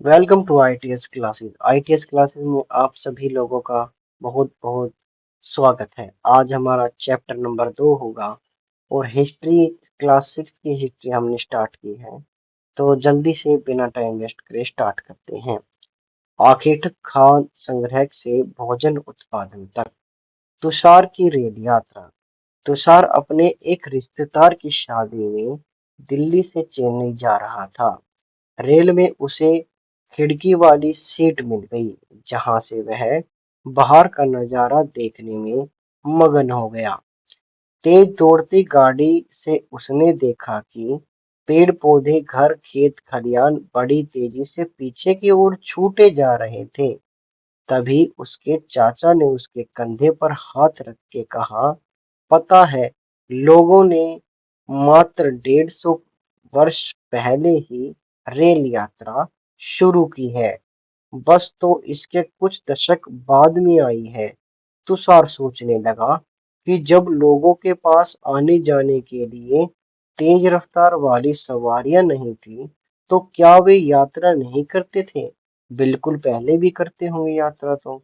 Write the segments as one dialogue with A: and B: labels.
A: Welcome to ITS classes. ITS classes में आप सभी लोगों का बहुत बहुत स्वागत है। आज हमारा चैप्टर नंबर 2 होगा और हिस्ट्री क्लास 6 की हिस्ट्री हमने स्टार्ट की है। तो जल्दी से बिना टाइम वेस्ट करे स्टार्ट करते हैं। आखेटक खान संग्रह से भोजन उत्पादन तक। तुषार की रेल यात्रा। तुषार अपने एक रिश्तेदार की शादी में दिल्ली से चेन्नई जा रहा था। रेल में उसे खिड़की वाली सीट मिल गई, जहां से वह बाहर का नजारा देखने में मगन हो गया। तेज दौड़ती गाड़ी से उसने देखा कि पेड़ पौधे, घर, खेत खलियान बड़ी तेजी से पीछे की ओर छूटे जा रहे थे। तभी उसके चाचा ने उसके कंधे पर हाथ रख के कहा, पता है, लोगों ने मात्र 150 वर्ष पहले ही रेल यात्रा शुरू की है। बस तो इसके कुछ दशक बाद में आई है। तुषार सोचने लगा कि जब लोगों के पास आने जाने के लिए तेज रफ्तार वाली सवारियां नहीं थी, तो क्या वे यात्रा नहीं करते थे? बिल्कुल, पहले भी करते होंगे यात्रा तो।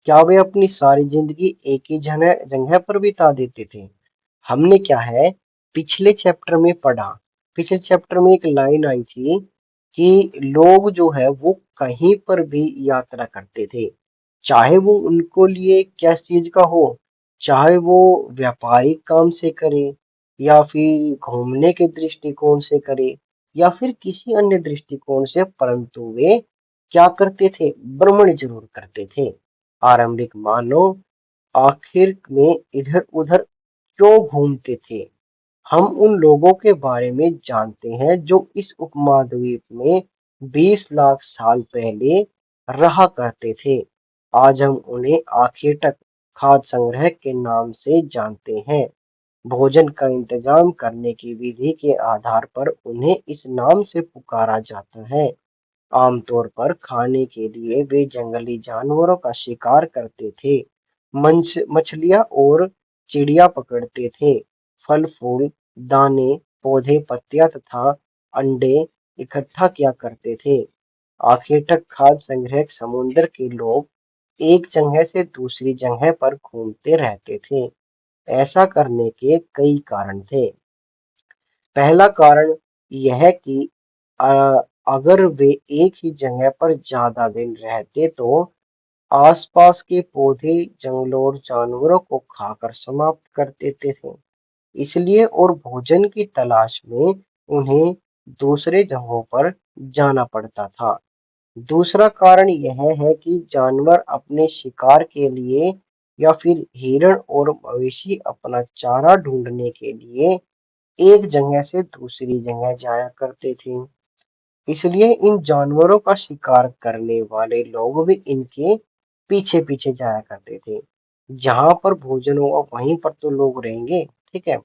A: क्या वे अपनी सारी जिंदगी एक ही जगह जगह पर बिता देते थे? हमने क्या है पिछले चैप्टर में पढ़ा। पिछले चैप्टर में एक लाइन आई थी कि लोग जो है वो कहीं पर भी यात्रा करते थे, चाहे वो उनको लिए किस चीज का हो, चाहे वो व्यापारिक काम से करे या फिर घूमने के दृष्टिकोण से करे या फिर किसी अन्य दृष्टिकोण से, परंतु वे क्या करते थे? भ्रमण जरूर करते थे। आरंभिक मानव आखिर में इधर उधर क्यों घूमते थे? हम उन लोगों के बारे में जानते हैं जो इस उपमहाद्वीप में 20 लाख साल पहले रहा करते थे। आज हम उन्हें आखेटक खाद्य संग्रह के नाम से जानते हैं। भोजन का इंतजाम करने की विधि के आधार पर उन्हें इस नाम से पुकारा जाता है। आमतौर पर खाने के लिए वे जंगली जानवरों का शिकार करते थे, मछलियां और चिड़िया पकड़ते थे, फल फूल, दाने, पौधे, पत्तियां तथा अंडे इकट्ठा किया करते थे। आखेटक खाद्य संग्रह समुद्र के लोग एक जगह से दूसरी जगह पर घूमते रहते थे। ऐसा करने के कई कारण थे। पहला कारण यह कि अ, अगर वे एक ही जगह पर ज्यादा दिन रहते तो आसपास के पौधे, जंगलों और जानवरों को खाकर समाप्त कर देते थे। इसलिए और भोजन की तलाश में उन्हें दूसरे जगहों पर जाना पड़ता था। दूसरा कारण यह है कि जानवर अपने शिकार के लिए या फिर हिरण और मवेशी अपना चारा ढूंढने के लिए एक जगह से दूसरी जगह जाया करते थे। इसलिए इन जानवरों का शिकार करने वाले लोग भी इनके पीछे पीछे जाया करते थे। जहां पर भोजन होगा वहीं पर तो लोग रहेंगे। ठीक है।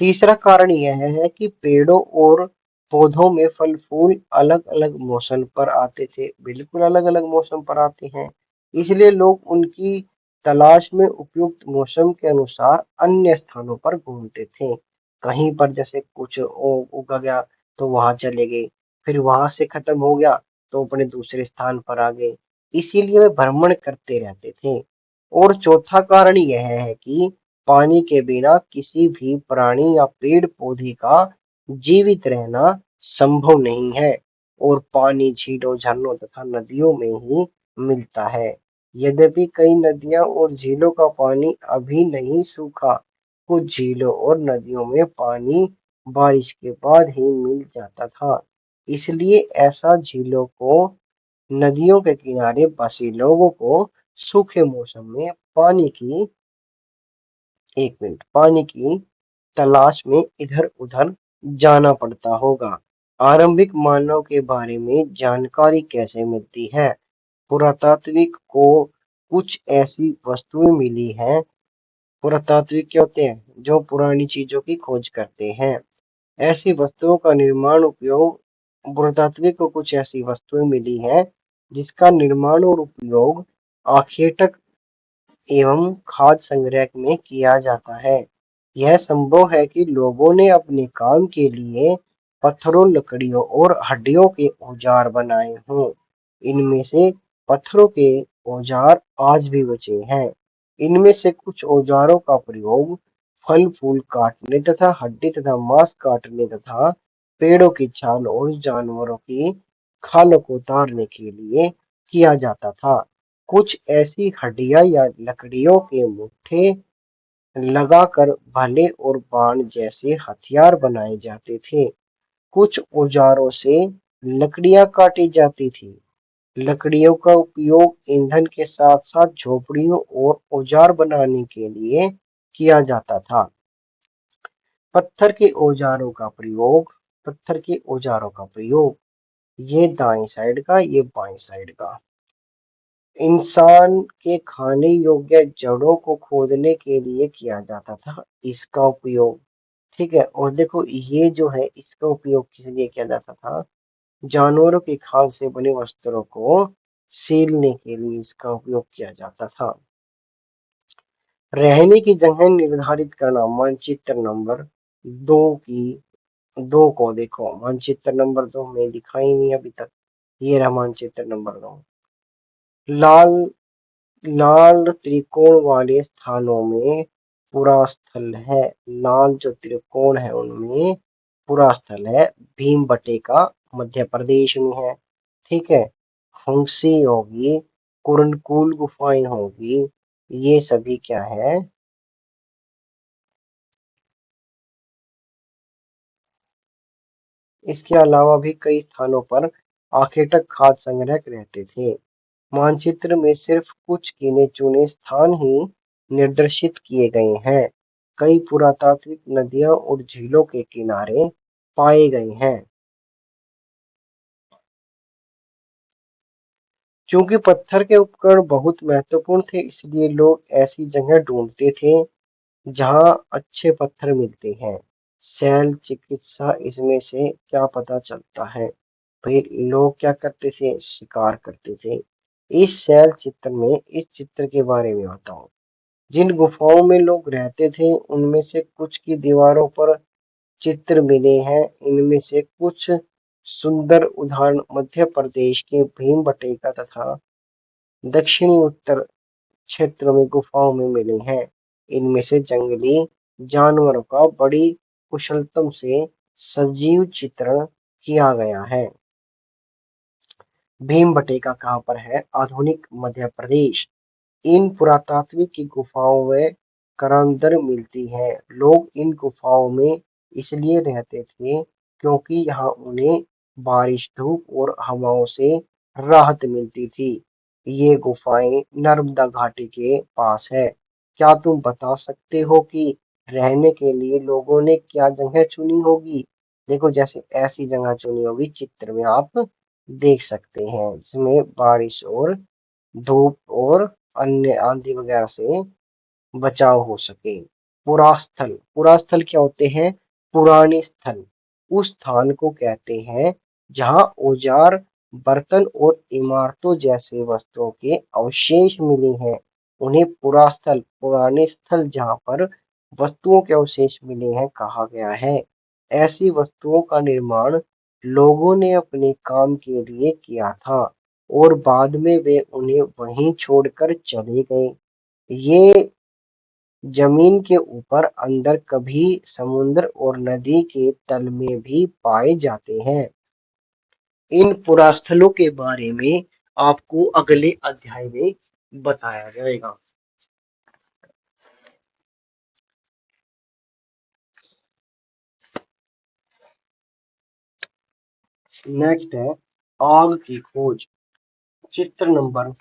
A: तीसरा कारण यह है कि पेड़ों और पौधों में फल फूल अलग अलग मौसम पर आते थे। बिल्कुल अलग अलग मौसम पर आते हैं। इसलिए लोग उनकी तलाश में उपयुक्त मौसम के अनुसार अन्य स्थानों पर घूमते थे। कहीं पर जैसे कुछ उग गया तो वहां चले गए, फिर वहां से खत्म हो गया तो अपने दूसरे स्थान पर आ गए। इसीलिए वे भ्रमण करते रहते थे। और चौथा कारण यह है कि पानी के बिना किसी भी प्राणी या पेड़ पौधे का जीवित रहना संभव नहीं है, और पानी झीलों, झरनों तथा नदियों में ही मिलता है। यद्यपि कई नदियां और झीलों का पानी अभी नहीं सूखा, कुछ झीलों और नदियों में पानी बारिश के बाद ही मिल जाता था। इसलिए ऐसा झीलों को, नदियों के किनारे बसे लोगों को सूखे मौसम में पानी की तलाश में इधर उधर जाना पड़ता होगा। आरंभिक मानव के बारे में जानकारी कैसे मिलती है? पुरातात्विक को कुछ ऐसी वस्तुएं मिली हैं। पुरातात्विक क्या होते हैं? जो पुरानी चीजों की खोज करते हैं। ऐसी वस्तुओं का निर्माण उपयोग पुरातात्विक को कुछ ऐसी वस्तुएं मिली हैं जिसका निर्माण और उपयोग आखेटक एवं खाद्य संग्रह में किया जाता है। यह संभव है कि लोगों ने अपने काम के लिए पत्थरों, लकड़ियों और हड्डियों के औजार बनाए हों। इनमें से पत्थरों के औजार आज भी बचे हैं। इनमें से कुछ औजारों का प्रयोग फल फूल काटने तथा हड्डी तथा मांस काटने तथा पेड़ों की छाल और जानवरों की खालों को उतारने के लिए किया जाता था। कुछ ऐसी हड्डियां या लकड़ियों के मुट्ठे लगाकर भाले और बाण जैसे हथियार बनाए जाते थे। कुछ औजारों से लकड़ियां काटी जाती थी। लकड़ियों का उपयोग ईंधन के साथ साथ झोपड़ियों और औजार बनाने के लिए किया जाता था। पत्थर के औजारों का प्रयोग पत्थर के औजारों का प्रयोग ये दाएं साइड का, ये बाएं साइड का। इंसान के खाने योग्य जड़ों को खोदने के लिए किया जाता था इसका उपयोग। ठीक है, और देखो ये जो है इसका उपयोग किस लिए किया जाता था? जानवरों की खाल से बने वस्त्रों को सीलने के लिए इसका उपयोग किया जाता था। रहने की जगह निर्धारित करना, मानचित्र नंबर 2 की 2 को देखो। मानचित्र नंबर 2 में दिखा ही नहीं अभी तक। ये रहा मानचित्र नंबर 2। लाल लाल त्रिकोण वाले स्थानों में पुरास्थल है। लाल जो त्रिकोण है उनमें पुरास्थल है। भीमबटेका मध्य प्रदेश में है। ठीक है, फुंसी होगी, कुरनकुल गुफाएं होगी, ये सभी क्या है? इसके अलावा भी कई स्थानों पर आखेटक खाद्य संग्रह रहते थे। मानचित्र में सिर्फ कुछ गिने चुने स्थान ही निर्देशित किए गए हैं। कई पुरातात्विक नदियां और झीलों के किनारे पाए गए हैं। क्योंकि पत्थर के उपकरण बहुत महत्वपूर्ण थे, इसलिए लोग ऐसी जगह ढूंढते थे जहां अच्छे पत्थर मिलते हैं। शैल चिकित्सा इसमें से क्या पता चलता है? भाई लोग क्या करते थे? शिकार करते थे। इस चित्र के बारे में बताओ। जिन गुफाओं में लोग रहते थे उनमें से कुछ की दीवारों पर चित्र मिले हैं। इनमें से कुछ सुंदर उदाहरण मध्य प्रदेश के भीमबटेका तथा दक्षिणी उत्तर क्षेत्र में गुफाओं में मिले हैं। इनमें से जंगली जानवरों का बड़ी कुशलतम से सजीव चित्रण किया गया है। भीमबटेका कहाँ पर है? आधुनिक मध्य प्रदेश। इन पुरातात्विक की गुफाओं में करंदर मिलती है। लोग इन गुफाओं में इसलिए रहते थे क्योंकि यहाँ उन्हें बारिश, धूप और हवाओं से राहत मिलती थी। ये गुफाएं नर्मदा घाटी के पास है। क्या तुम बता सकते हो कि रहने के लिए लोगों ने क्या जगह चुनी होगी? देखो जैसे ऐसी जगह चुनी होगी, चित्र में आप देख सकते हैं, जिसमें बारिश और धूप और अन्य आंधी वगैरह से बचाव हो सके। पुरास्थल, पुरास्थल क्या होते हैं? पुराने स्थल। उस स्थान को कहते हैं जहां औजार, बर्तन और इमारतों जैसे वस्तुओं के अवशेष मिले हैं। उन्हें पुरास्थल, पुराने स्थल जहां पर वस्तुओं के अवशेष मिले हैं कहा गया है। ऐसी वस्तुओं का निर्माण लोगों ने अपने काम के लिए किया था और बाद में वे उन्हें वहीं छोड़कर चले गए। ये जमीन के ऊपर, अंदर, कभी समुद्र और नदी के तल में भी पाए जाते हैं। इन पुरास्थलों के बारे में आपको अगले अध्याय में बताया जाएगा। नेक्स्ट है आग की खोज। चित्र नंबर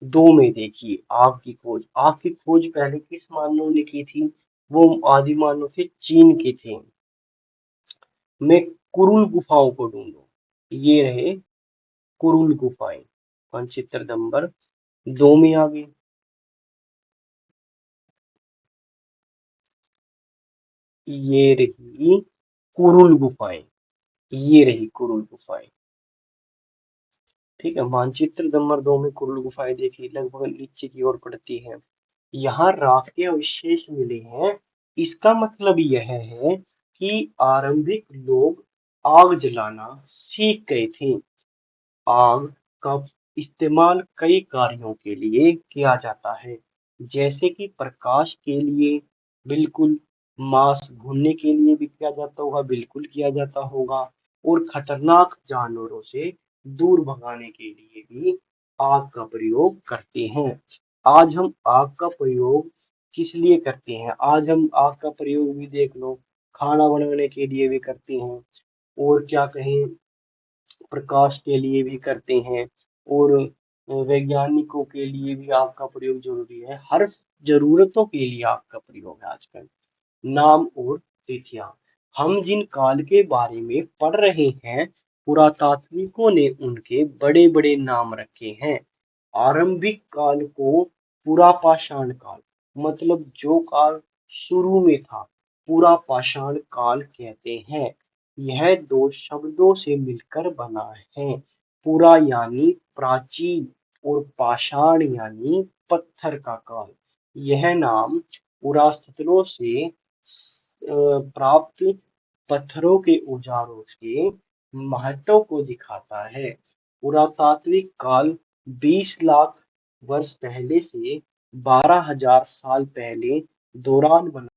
A: 2 में देखिए आग की खोज। आग की खोज पहले किस मानव ने की थी? वो आदि मानव थे, चीन के थे। में कुरुल गुफाओं को ढूंढो। ये रहे कुरुल गुफाएं। मानचित्र नंबर 2 में आ गई। ये रही कुरुल गुफाएं। ये रही कुरुल गुफाएं। ठीक है, मानचित्र नंबर 2 में कुरुल गुफाएं देखिए, लगभग नीचे की ओर पड़ती है। यहाँ राख के अवशेष मिले हैं। इसका मतलब यह है कि आरंभिक लोग आग जलाना सीख गए थे। आग का इस्तेमाल कई कार्यों के लिए किया जाता है, जैसे कि प्रकाश के लिए, बिल्कुल, मांस भूनने के लिए भी किया जाता होगा, बिल्कुल किया जाता होगा, और खतरनाक जानवरों से दूर भगाने के लिए भी आग का प्रयोग करते हैं। आज हम आग का प्रयोग किस लिए करते हैं? आज हम आग का प्रयोग भी देख लो, खाना बनाने के लिए भी करते हैं, और क्या कहें, प्रकाश के लिए भी करते हैं, और वैज्ञानिकों के लिए भी आग का प्रयोग जरूरी है। हर जरूरतों के लिए आग का प्रयोग है आजकल। नाम और तिथियां। हम जिन काल के बारे में पढ़ रहे हैं, पुरातात्विकों ने उनके बड़े बड़े नाम रखे हैं। आरंभिक काल को पुरापाषाण काल, मतलब जो काल शुरू में था, पुरापाषाण काल कहते हैं। यह दो शब्दों से मिलकर बना है। पुरा यानी प्राचीन, और पाषाण यानी पत्थर का काल। यह नाम पुरास्त्रों से प्राप्त पत्थरों के औजारों के महत्व को दिखाता है। पुरातात्विक काल 20 लाख वर्ष पहले से 12,000 साल पहले दौरान बना